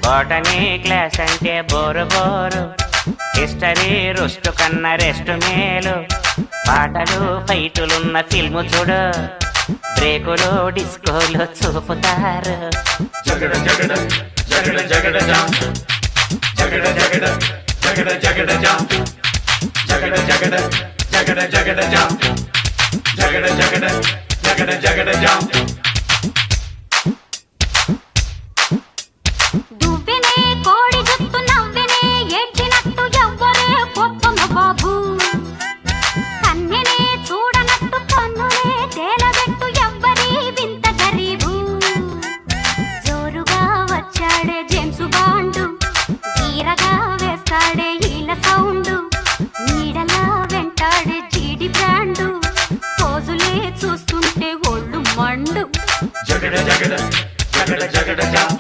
Botany class అంటే bore bore, history రుస్టు కన్నా rest మేలు. పాటలు ఫైటులున్న ఫిల్ము చూడు, బ్రేకులు డిస్కోలు చూపుతారు. జగడ జగడ జగడ జగడ జాం, జగడ జగడ జగడ జగడ జాం, జగడ జగడ జగడ జగడ జాం, జగడ జగడ జగడ జగడ జాం. దువ్వెనే కోడి జుత్తు నవ్వెనే ఏడ్చినట్టు ఎవ్వరే గొప్పమ్మ బాబు. కన్నెనే చూడనట్టు కన్నులే తేలబెట్టు ఎవ్వరి వింత గరీబు. జోరుగా వచ్చాడే జేమ్సు బాండు, గీరగా వేస్తాడే ఈల సౌండు. నీడలా వెంటాడే జీడి బ్రాండు, పోజులే చూస్తుంటే ఒళ్ళు మండు. జగడ జగడ జగడ జగడ జాం.